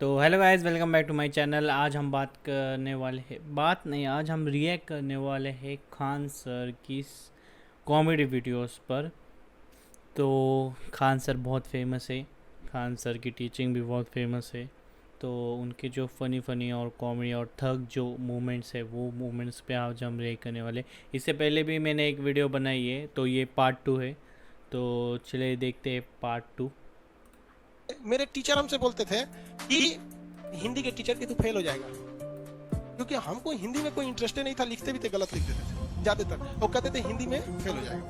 तो hello guys, welcome back to my channel. आज हम बात करने वाले हैं, बात नहीं, आज हम रिएक्ट करने वाले हैं खान सर की कॉमेडी वीडियोस पर। तो खान सर बहुत फेमस है, खान सर की टीचिंग भी बहुत फेमस है। तो उनके जो फ़नी फ़नी और कॉमेडी और थग जो मोमेंट्स है, वो मोमेंट्स पे आज हम रिएक्ट करने वाले। इससे पहले भी मैंने एक वीडियो बनाई है, तो ये पार्ट 2 है। तो चलिए देखते हैं पार्ट 2। मेरे टीचर हमसे बोलते थे कि हिंदी के टीचर की तू फेल हो जाएगा, क्योंकि हमको हिंदी में कोई इंटरेस्ट नहीं था, लिखते भी थे गलत लिख देते थे ज्यादातर। वो कहते थे हिंदी में फेल हो जाएगा।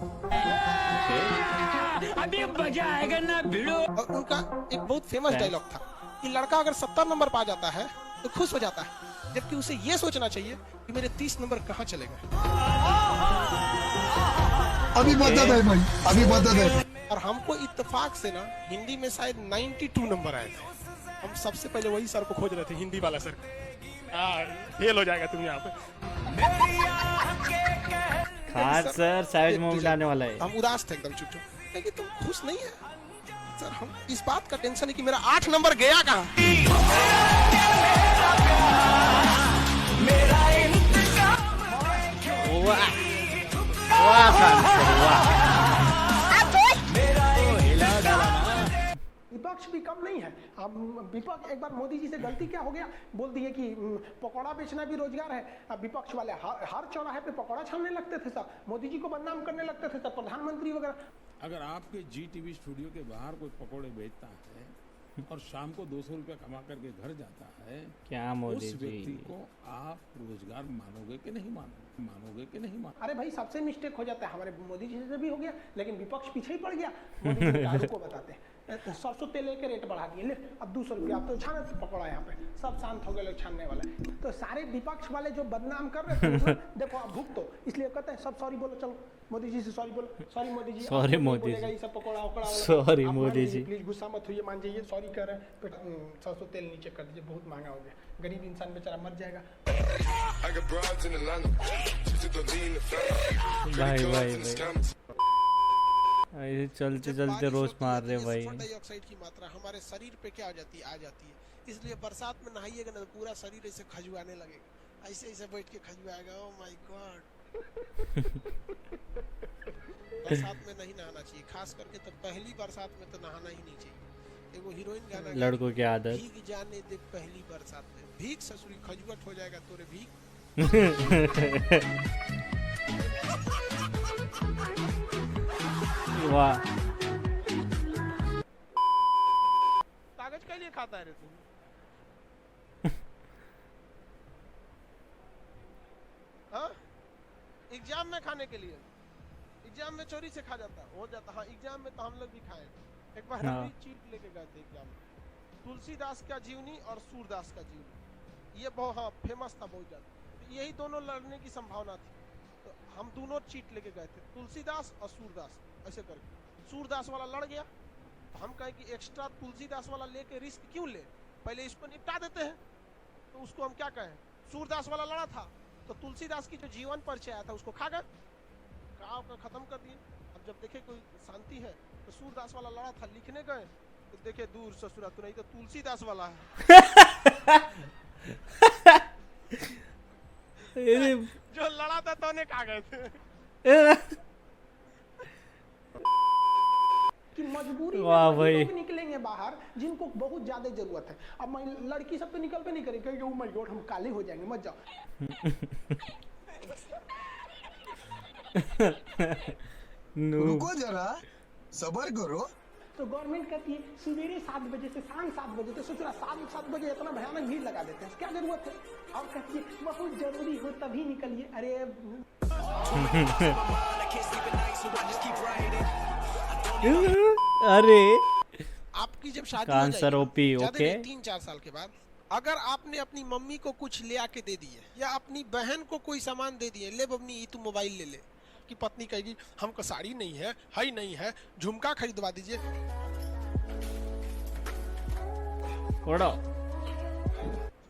अभी मजा आएगा ना भिड़ो। और उनका एक बहुत फेमस डायलॉग था कि लड़का अगर 70 नंबर पा जाता है तो खुश हो जाता है, जबकि उसे ये सोचना चाहिए कि मेरे 30 नंबर कहाँ चले गए। अभी मदद है भाई, अभी मदद है। और हमको इत्तेफाक से ना हिंदी में शायद 92 नंबर आए थे। हम सबसे पहले वही सर को खोज रहे थे, हिंदी वाला सर। फेल हो जाएगा तुम यहाँ पे। खान सर साइड में उठाने वाला है। हम उदास थे एकदम, चुप चुप, क्योंकि तुम खुश नहीं है सर। हम इस बात का टेंशन है कि मेरा 8 नंबर गया कहाँ। वाह वाह खान सर वाह। विपक्ष भी कम नहीं है। अब विपक्ष एक बार मोदी जी से गलती क्या हो गया, बोल दिए कि पकौड़ा बेचना भी रोजगार है। अब विपक्ष वाले हर चौराहे पे पकौड़ा छानने लगते थे सर, मोदी जी को बदनाम करने लगते थे सर, प्रधानमंत्री वगैरह। अगर आपके जी टीवी स्टूडियो के बाहर कोई पकोड़े बेचता है और शाम को 200 रुपया कमा करके घर जाता है, क्या मोदी उस जी, व्यक्ति को आप रोजगार मानोगे कि नहीं मानोगे कि नहीं मानोगे? अरे भाई, सबसे मिस्टेक हो जाता है, हमारे मोदी जी से भी हो गया, लेकिन विपक्ष पीछे ही पड़ गया। मोदी जी दारू को बताते हैं, सरसों तेल के रेट बढ़ा दिए, ले अब 200 रुपया, अब तो छाने पकौड़ा यहाँ पे, सब शांत हो गए लोग छानने वाले। तो सारे विपक्ष वाले जो बदनाम कर रहे थे देखो अब भुगतो, इसलिए कहते हैं सब सॉरी बोलो, चलो मोदी जी से सॉरी बोलो, सॉरी मोदी जी, सॉरी मोदी जी, ये सब पकौड़ा वकौड़ा, सॉरी मोदी जी, प्लीज गुस्सा मत होइए, मान जाइए, सॉरी कह रहे हैं, सरसों तेल नीचे कर दीजिए, बहुत महंगा हो गया, गरीब इंसान बेचारा मर जाएगा। भाई भाई भाई ऐसे चलते चलते रोज मार रहे भाई। सल्फर डाइऑक्साइड की मात्रा हमारे शरीर पे क्या हो जाती है, आ जाती है। इसलिए बरसात में नहाइएगा ना तो पूरा शरीर ऐसे खजुआने लगेगा, ऐसे ऐसे बैठ के खजुआएगा। Oh my God. बरसात में नहीं नहाना चाहिए, खास करके तो पहली बरसात में तो नहाना ही नहीं चाहिए। एगो हीरोइन गाना, लड़कों की आदत, भीग जाने दे पहली बरसात में, भीग ससुरी खजुआट हो जाएगा तोरे भीग। वाह। कागज के लिए खाता है रे तू? हाँ, एग्जाम में खाने के लिए, एग्जाम में चोरी से खा जाता हो जाता। हाँ, एग्जाम में तो हम लोग भी खाए। एक बार हम भी चीट लेके गए थे एग्जाम में, तुलसीदास का जीवनी और सूरदास का जीवनी, ये बहुत हाँ फेमस था बहुत ज्यादा। यही दोनों लड़ने की संभावना थी, तो हम दोनों चीट लेके गए थे, तुलसीदास और सूरदास, ऐसे करके। सूरदास वाला लड़ गया, तो हम कहे कि एक्स्ट्रा तुलसीदास वाला लेके रिस्क क्यों ले, पहले इसको निपटा देते हैं। तो उसको हम क्या कहें, सूरदास वाला लड़ा था तो तुलसीदास की जो जीवन परिचय आया था उसको खा गए, गाँव का खत्म कर दिए। अब जब देखे कोई शांति है तो सूरदास वाला लड़ा था, लिखने गए तो देखे दूर ससुरा तो नहीं तो तुलसीदास वाला है। जो लड़ा था तो खा गए थे। कि मजबूरी वाह में भाई। लोग निकलेंगे बाहर जिनको बहुत ज्यादा जरूरत है। अब लड़की सब तो निकलते नहीं करेंगे, क्योंकि माय गॉड हम काले हो जाएंगे, मत जाओ। रुको जरा, सबर करो। तो गवर्नमेंट कहती है सवेरे 7 बजे से शाम 7 बजे, तो सोच रहा 7 बजे इतना भयानक भीड़ लगा देते हैं, क्या जरूरत है। और कहती है बहुत जरूरी हो तभी निकलिए। अरे अरे आपकी जब शादी कान हो सर जाएगी, ओपी, ज्यादा ओके। नहीं, 3-4 साल के बाद, अगर आपने अपनी मम्मी को कुछ ले आके दे दिए या अपनी बहन को कोई सामान दे दिए, ले बबनी तू मोबाइल ले ले, कि पत्नी कहेगी हमको साड़ी नहीं है, ही नहीं है, झुमका खरीदवा दीजिए।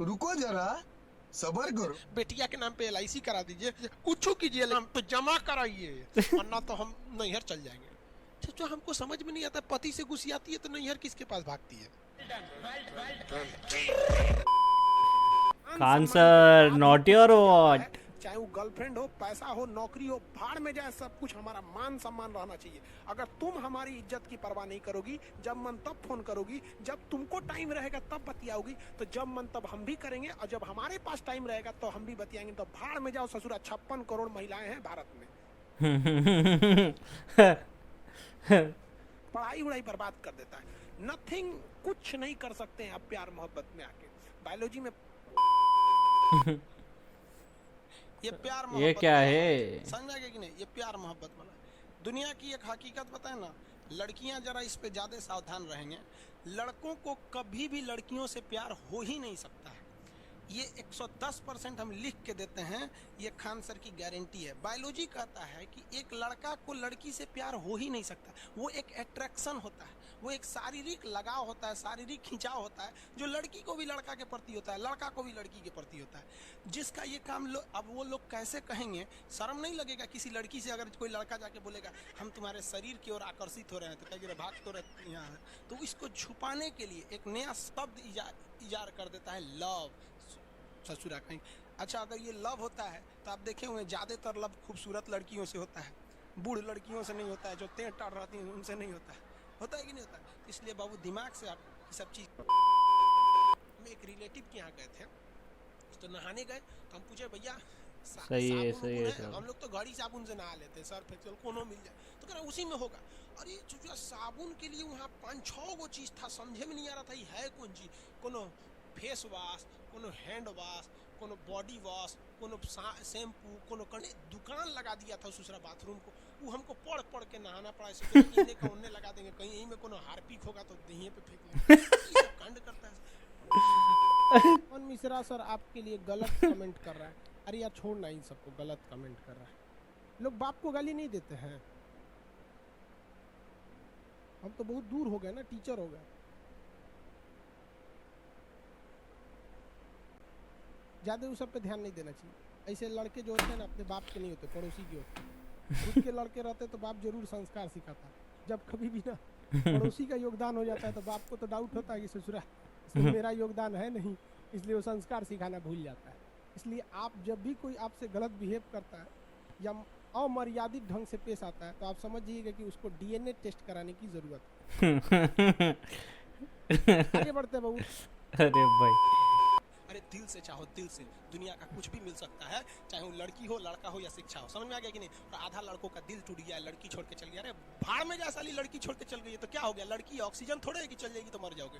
रुको जरा, सबर करो। बेटिया के नाम पे LIC करा दीजिए, कुछ कीजिए, हम पे जमा कराइए, वरना तो हम नैहर चल जाएंगे। जो हमको समझ में नहीं आता, पति से गुस्सियाती है तो नैहर किसके पास भागती है। खान सम्मान सर, के बाद naughty कुछ or नहीं होता what? है। चाहे वो गर्लफ्रेंड हो, पैसा हो, नौकरी हो, भाड़ में जाए, सब कुछ हमारा मान सम्मान रहना चाहिए। अगर तुम हमारी इज्जत की परवाह नहीं करोगी, जब मन तब फोन करोगी, जब तुमको टाइम रहेगा तब बतियाओगी, तो जब मन तब हम भी करेंगे, और जब हमारे पास टाइम रहेगा तो हम भी बतियाएंगे। तो भाड़ में जाओ ससुरा, 56 करोड़ महिलाएं हैं भारत में। पढ़ाई उड़ाई बर्बाद कर देता है। नथिंग, कुछ नहीं कर सकते हैं आप प्यार मोहब्बत में आके। बायोलॉजी में ये प्यार ये मोहब्बत क्या वाला है? समझ में गया कि नहीं? ये प्यार मोहब्बत वाला दुनिया की एक हकीकत बताए ना, लड़कियां जरा इस पे ज्यादा सावधान रहेंगे। लड़कों को कभी भी लड़कियों से प्यार हो ही नहीं सकता है। ये 110% हम लिख के देते हैं, ये खान सर की गारंटी है। बायोलॉजी कहता है कि एक लड़का को लड़की से प्यार हो ही नहीं सकता। वो एक अट्रैक्शन होता है, वो एक शारीरिक लगाव होता है, शारीरिक खिंचाव होता है, जो लड़की को भी लड़का के प्रति होता है, लड़का को भी लड़की के प्रति होता है। जिसका ये काम अब वो लोग कैसे कहेंगे? शर्म नहीं लगेगा किसी लड़की से अगर कोई लड़का जाके बोलेगा हम तुम्हारे शरीर की ओर आकर्षित हो रहे हैं, तो कहेंगे भाग तो रहती यहाँ है। तो इसको छुपाने के लिए एक नया शब्द इजार कर देता है, लव। ससुरा कहीं अच्छा, अगर ये लव होता है तो आप देखे हुए ज्यादातर लव खूबसूरत लड़कियों से होता है, बूढ़ लड़कियों से नहीं होता है, जो तेज टाड़ रहती हैं उनसे नहीं होता है। होता है कि नहीं होता है? इसलिए बाबू दिमाग से आप सब चीज। हम एक रिलेटिव के यहाँ गए थे, तो नहाने गए, तो हम पूछे भैया सही है, सही है सब। हम लोग तो घड़ी साबुन से नहा लेते हैं, सर्फ एक्सेल कोनो मिल जाए, तो कह रहा उसी में होगा। और ये जो साबुन के लिए वहाँ 5-6 गो चीज था, समझे में नहीं आ रहा था ये है कौन चीज। कोनो फेस वॉश, कोनो हैंड वॉश, कोनो बॉडी वॉश, कोनो शैम्पू, कोनो कंडे, दुकान लगा दिया था दूसरा बाथरूम को। वो हमको पढ़ पढ़ के नहाना पड़ा। इसे इन्हें कौन लगा देंगे, कहीं यहीं में कोनो हार्पिक होगा तो दही पे फेंक लेंगे। ये सब कांड करता है। कौन मिश्रा सर आपके लिए गलत कमेंट कर रहा है? अरे यार छोड़ना इन सबको, गलत कमेंट कर रहा है। लोग बाप को गाली नहीं देते हैं। हम तो बहुत दूर हो गए ना, टीचर हो गए। ज्यादा उस सब पे ध्यान नहीं देना चाहिए। ऐसे लड़के जो होते हैं ना, अपने बाप के नहीं होते, पड़ोसी के होते हैं। खुद के लड़के रहते तो बाप जरूर संस्कार सिखाता। जब कभी भी ना पड़ोसी का योगदान हो जाता है तो बाप को तो डाउट होता है कि ससुरा इसमें मेरा योगदान है नहीं, इसलिए वो संस्कार सिखाना भूल जाता है। इसलिए आप जब भी कोई आपसे गलत बिहेव करता है या अमर्यादित ढंग से पेश आता है, तो आप समझिएगा कि उसको डीएनए टेस्ट कराने की जरूरत है। आगे बढ़ते बाबू। अरे भाई, अरे दिल से चाहो, दिल से दुनिया का कुछ भी मिल सकता है, चाहे वो लड़की हो, लड़का हो या शिक्षा हो। समझ में आ गया कि नहीं? और आधा लड़कों का दिल टूट गया, लड़की छोड़ के चल गया। अरे भाड़ में जा साली, लड़की छोड़ के चल गई है तो क्या हो गया? लड़की ऑक्सीजन थोड़े है कि चल जाएगी तो मर जाओगे।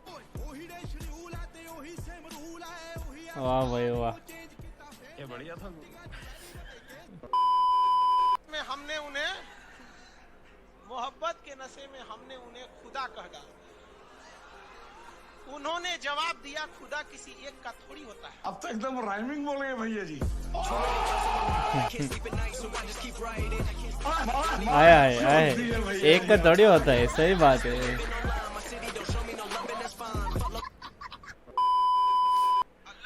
वाह भाई वाह। ये बढ़िया था। में हमने उन्हें मोहब्बत के नशे में हमने उन्हें खुदा कह डाला। उन्होंने जवाब दिया खुदा किसी एक का थोड़ी होता है। अब तो एकदम राइमिंग बोल गए भैया जी। आया है, आया है। एक का थोड़ी होता है, सही बात है।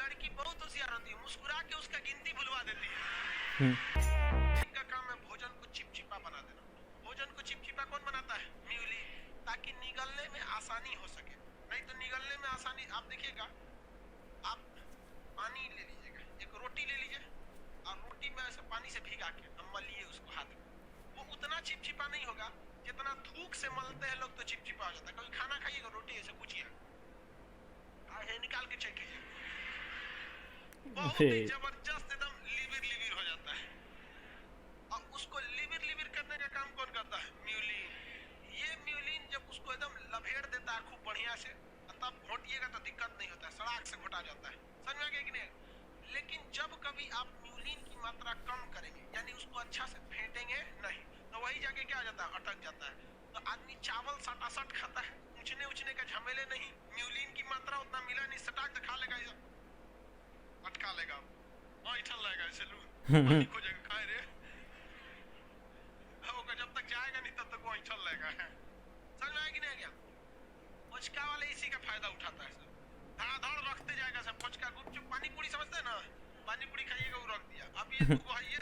लड़की बहुत होशियार होती है, मुस्कुरा के उसका गिनती भुलवा देती है। इनका काम है भोजन को चिपचिपा बना देना। भोजन को चिपचिपा कौन बनाता है? म्यूली, ताकि निगलने में आसानी हो सके। नहीं तो निगलने में आसानी, आप देखिएगा, आप पानी ले लीजिएगा, एक रोटी ले लीजिए और रोटी में ऐसे पानी से भिगा के मलिए उसको हाथ में, वो उतना चिपचिपा नहीं होगा जितना थूक से मलते हैं लोग तो चिपचिपा हो जाता है। कभी खाना खाइएगा, रोटी ऐसे पूछिए, निकाल के चेक कीजिए, बहुत ही जबरदस्त एकदम लिविर लिविर हो जाता है। और उसको लिविर लिविर करने का काम कौन करता है? म्यूलिन। ये म्यूलिन जब उसको एकदम लभेड़ देता है खूब बढ़िया से, तब घोटिएगा तो दिक्कत नहीं होता है, सड़ाक से घोटा जाता है। समझ में आ गया कि नहीं? लेकिन जब कभी आप म्यूलिन की मात्रा कम करेंगे, यानी उसको अच्छा से फेंटेंगे नहीं, तो वही जाके क्या हो जाता है? अटक जाता है। तो आदमी चावल सटासट खाता है, उछने उछने का झमेले नहीं, म्यूलिन की मात्रा उतना मिला नहीं, सटाक खा लेगा, अटका लेगा, ऐठल रहेगा, ऐसे लून खोजेगा, खाए रे, जब तक जाएगा नहीं तब तक वो ऐठल रहेगा। समझ में आया कि नहीं गया? पुचका वाले इसी का फायदा उठाता है, धड़ाधड़ रखते जाएगा सब। पुचका गुपचुप पानी पूरी समझते हैं ना, पानी पूरी खाइएगा, वो रख दिया, अब ये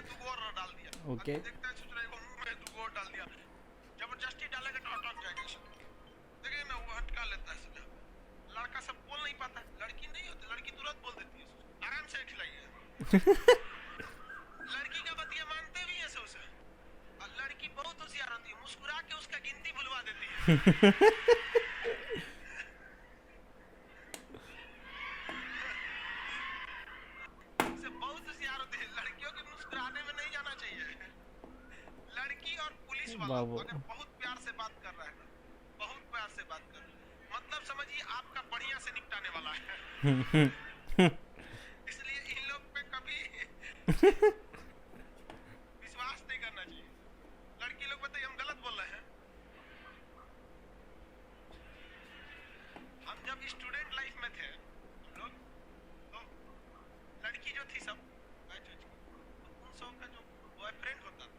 दुगो और डाल दिया। ओके, देखता है सोच रहा है मुंह में दुगो और डाल दिया, जबरदस्ती डालेगा तो अटक जाएगा इसमें। देखिए ना, वो हटका लेता है सब। लड़का सब बोल नहीं पाता, लड़की नहीं होती, लड़की तुरंत बोल देती है, आराम से खिलाइए। लड़की का बतिया मानते भी हैं से उसे, और लड़की बहुत होशियार होती है, मुस्कुरा के उसका गिनती भुलवा देती है। उसे बहुत होशियार होती है, लड़कियों के मुस्कुराने में नहीं जाना चाहिए। लड़की और पुलिस वाला बाबू। अगर बहुत प्यार से बात कर रहा है, बहुत प्यार से बात कर रहा है, मतलब समझिए आपका बढ़िया से निपटाने वाला है। इसलिए इन लोग पे कभी विश्वास नहीं करना चाहिए। लड़की लोग बताइए हम गलत बोल रहे हैं। हम जब स्टूडेंट लाइफ में थे हम लोग, तो लड़की जो थी सब तो उन सब का जो बॉयफ्रेंड होता था,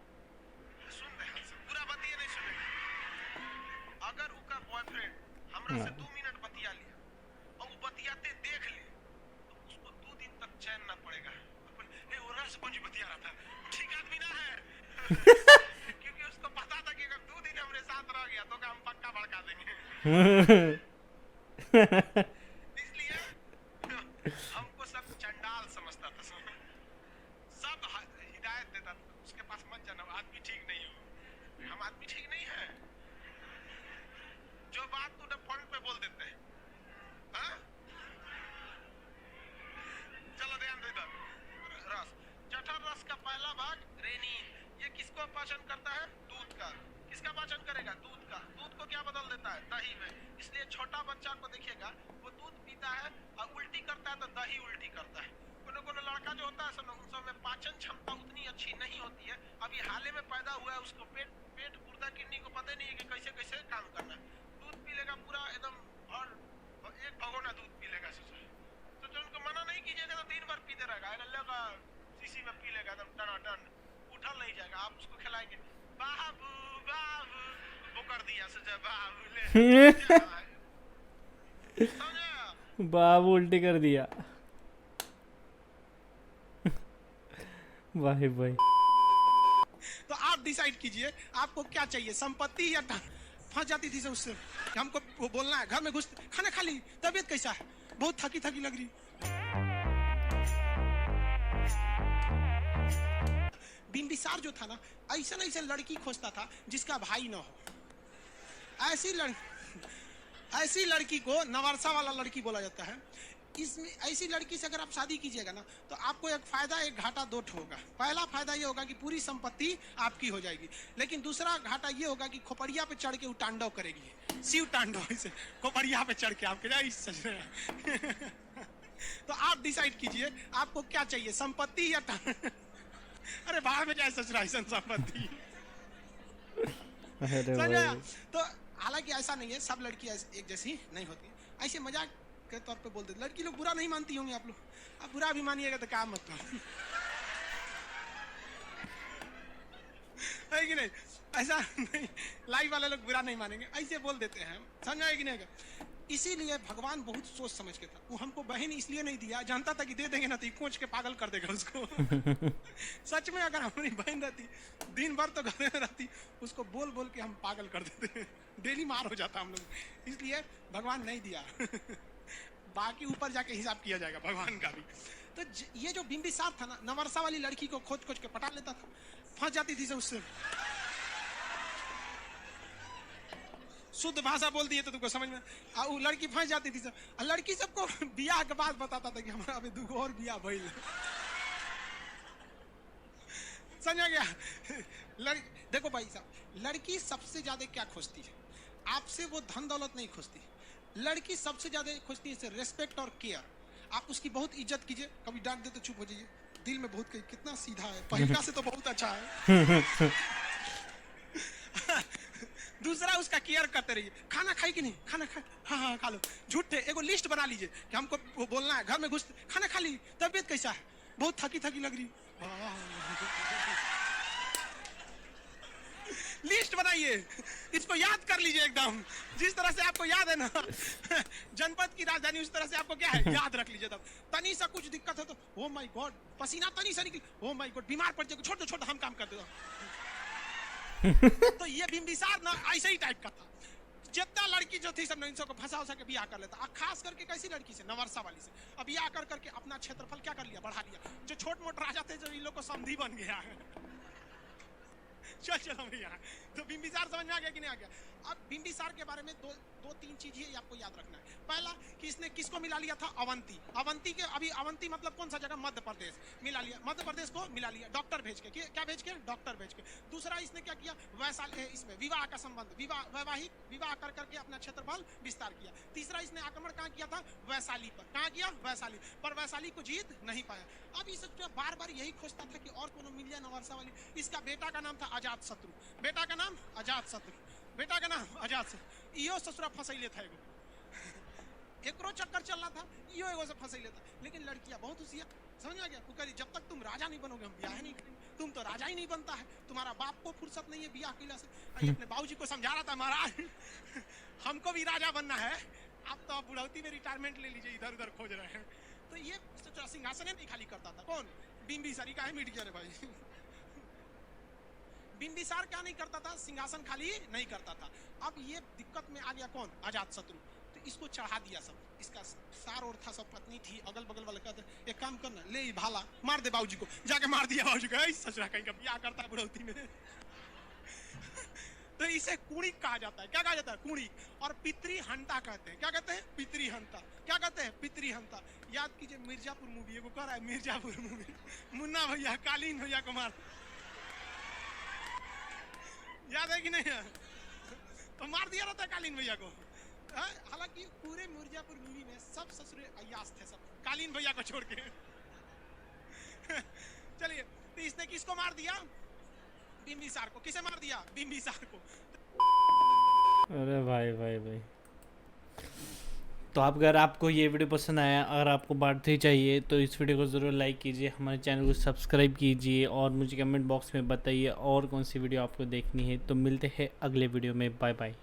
सुन रहे हैं सब पूरा बतिया नहीं सुनेंगे। अगर उसका बॉयफ्रेंड हमरा से 2 मिनट बतिया लिया और वो बतियाते देख ले, तो उसको 2 दिन तक चैन ना पड़ेगा। अपन वो रस पंच बतिया रहा था, ठीक आदमी ना है। क्योंकि उसको पता था कि अगर 2 दिन हमारे साथ रह गया तो हम पक्का भड़का देंगे। इसलिए हमको सब चंडाल समझता था, सब हिदायत देता था, उसके पास मत जाना, आदमी ठीक नहीं हो। हम आदमी ठीक नहीं है, जो बात तू फोन पे बोल देते हैं। हाँ? चलो ध्यान दे इधर। रस, जठर रस का पहला भाग रेनी, ये किसको पाचन करता है? दूध का। किसका पाचन करेगा? दूध का। दूध को क्या बदल देता है? दही में। इसलिए छोटा बच्चा को देखिएगा, वो दूध पीता है और उल्टी करता है तो दही उल्टी करता है। कोनो लड़का जो होता है उन सब में पाचन क्षमता उतनी अच्छी नहीं होती है। अभी हाल में पैदा हुआ है, उसको पेट गुर्दा किडनी को पता नहीं है कि कैसे कैसे काम करना है। दूध पी लेगा पूरा एकदम, और एक भगोना दूध पी लेगा। तो जो उनको मना नहीं कीजिएगा तो 3 बार पीते रहेगा, लेगा शीशी में पी लेगा एकदम टनाटन, उठल नहीं जाएगा। आप उसको खिलाएंगे, बाबू बाबू वो कर दिया सजा, बाबू ले समझे? बाबू उल्टी कर दिया। वाह भाई। तो आप डिसाइड कीजिए आपको क्या चाहिए, संपत्ति या फंस जाती थी से उससे, हमको वो बोलना है, घर में घुस खाना खा ली, तबीयत कैसा है, बहुत थकी थकी लग रही। बिंबिसार जो था ना, ऐसा लड़की खोजता था जिसका भाई न हो। ऐसी लड़की को नवरसा वाला लड़की बोला जाता है। इसमें ऐसी लड़की से अगर आप शादी कीजिएगा ना, तो आपको एक फायदा एक घाटा 2 होगा। पहला फायदा ये होगा कि पूरी संपत्ति आपकी हो जाएगी, लेकिन दूसरा घाटा ये होगा कि खोपड़िया पे चढ़ के वो तांडव करेगी, शिव तांडव। ऐसे खोपड़िया पे चढ़ के आपके सच रहे। तो आप डिसाइड कीजिए आपको क्या चाहिए, संपत्ति या अरे बाहर में जाए सच रहा है संपत्ति। तो हालांकि ऐसा नहीं है, सब लड़की एक जैसी नहीं होती। ऐसे मजाक के तौर पे बोल देते, लड़की लोग बुरा नहीं मानती होंगी आप लोग, आप बुरा भी मानिएगा तो काम मत करो। है कि नहीं? ऐसा नहीं, लाइव वाले लोग बुरा नहीं मानेंगे, ऐसे बोल देते हैं, समझा है कि नहीं? इसीलिए भगवान बहुत सोच समझ के था, वो हमको बहन इसलिए नहीं दिया, जानता था कि दे देंगे ना तो कोच के पागल कर देगा उसको। सच में अगर हमारी बहन रहती, दिन भर तो घर में रहती, उसको बोल बोल के हम पागल कर देते, डेली मार हो जाता हम लोग। इसलिए भगवान नहीं दिया। बाकी ऊपर जाके हिसाब किया जाएगा भगवान का भी। तो ये जो बिंबिसार था ना, नवरसा वाली लड़की को खोज खोज के पटा लेता था, फंस जाती थी से उससे। शुद्ध भाषा बोल दिए तो तुमको समझ में, वो लड़की फंस जाती थी सब। लड़की सबको बियाह के बाद बताता था कि हमारा अभी 2 और बियाह भइल। समझा गया? देखो भाई साहब, लड़की सबसे ज्यादा क्या खोजती है? आपसे वो धन दौलत नहीं खोजती। लड़की सबसे ज्यादा खोजती है रेस्पेक्ट और केयर। आप उसकी बहुत इज्जत कीजिए, कभी डांट दे तो चुप हो जाइए, दिल में बहुत कितना सीधा है, पहिका से तो बहुत अच्छा है। दूसरा उसका केयर करते रहिए, खाना खाई कि नहीं, खाना खा, हाँ खा लो। झूठे एगो लिस्ट बना लीजिए कि हमको वो बोलना है, घर में घुस खाना खा ली, तबीयत कैसा है, बहुत थकी थकी लग रही। लिस्ट बनाइए, इसको याद कर लीजिए एकदम, जिस तरह से आपको याद है ना जनपद की राजधानी, उस तरह से आपको क्या है याद रख लीजिए। तब तनी सा कुछ दिक्कत हो तो ओ माय गॉड, पसीना तनी सा निकल, ओ माय गॉड, बीमार पड़ जाएगा, छोड़ छोड़ हम काम कर देता। तो ये बिंबिसार ना ऐसे ही टाइप का था। जितना लड़की जो थी सब इन सबको फंसा उसा के बियाह कर लेता। और खास करके कैसी लड़की से, नवरसा वाली से। अब बियाह कर करके अपना क्षेत्रफल क्या कर लिया, बढ़ा लिया। जो छोट मोट राजा थे जो इन लोग को समधी बन गया है। चलो भैया, तो बिंबिसार समझ में आ गया कि नहीं आ गया? अब बिंबिसार के बारे में दो तीन चीज ही आपको याद रखना है। पहला कि इसने किसको मिला लिया था, अवंती। अवंती के अभी अवंती मतलब कौन सा जगह, मध्य प्रदेश मिला लिया, मध्य प्रदेश को मिला लिया डॉक्टर भेज के। क्या भेज के, डॉक्टर भेज के। दूसरा इसने क्या किया, वैशाली इसमें विवाह का संबंध, वैवाहिक विवाह कर करके अपना क्षेत्रफल विस्तार किया। तीसरा इसने आक्रमण कहाँ किया था, वैशाली पर। कहाँ किया, वैशाली पर। वैशाली को जीत नहीं पाया। अब इस बार बार यही खोजता था कि और कोनो मिल जाए नवरसा वाली। इसका बेटा का नाम था अजात शत्रु। बेटा का नाम अजात शत्रु। बेटा का नाम अजात शत्रु। इहो ससुरा फंसैले था एगो, एकरो चक्कर चल रहा था, इहो एगो से फंसैले था। लेकिन लड़कियां बहुत होशियार, समझ आ गया। वो कह रही जब तक तुम राजा नहीं बनोगे हम ब्याह नहीं करेंगे। तुम तो राजा ही नहीं बनता है, तुम्हारा बाप को फुर्सत नहीं है ब्याह किला से। अपने बाबूजी को समझा रहा था, महाराज हमको भी राजा बनना है, आप तो आप बुढ़ौती में रिटायरमेंट ले लीजिए, इधर उधर खोज रहे हैं। तो ये सिंहासन नहीं खाली करता था। कौन, बिंबिसार का है मिट गया रे भाई। बिंबिसार क्या नहीं करता था, सिंहासन खाली नहीं करता था। अब ये दिक्कत में आ गया कौन, अजात शत्रु। तो इसको चढ़ा दिया सब, इसका सार और था, सब पत्नी थी, अगल बगल वाले कहते एक काम करना, ले भाला मार दे बाबूजी को। जाके मार दिया बाबूजी को, ससुरा कहीं का ब्याह करता है बुढ़ौती में। तो इसे कुड़ी कहा जाता है। क्या कहा जाता है, कुड़ी। और पितरी हंता कहते हैं। क्या कहते हैं, पितरी हंता। क्या कहते हैं, पितरी हंता। याद कीजिए मिर्जापुर मूवी, एगो कह रहा है मिर्जापुर मूवी, मुन्ना भैया कालीन भैया को मार, याद है कि नहीं है? तो मार दिया रहता है कालीन भैया को। हालांकि पूरे मिर्जापुर मूवी में सब ससुरे अय्यास थे, सब कालीन भैया को छोड़ के। चलिए, तो इसने किसको मार दिया, बिंबिसार को। किसे मार दिया, बिंबिसार को। अरे भाई भाई भाई, तो आप अगर आपको ये वीडियो पसंद आया, अगर आपको बात ही चाहिए तो इस वीडियो को ज़रूर लाइक कीजिए, हमारे चैनल को सब्सक्राइब कीजिए और मुझे कमेंट बॉक्स में बताइए और कौन सी वीडियो आपको देखनी है। तो मिलते हैं अगले वीडियो में, बाय बाय।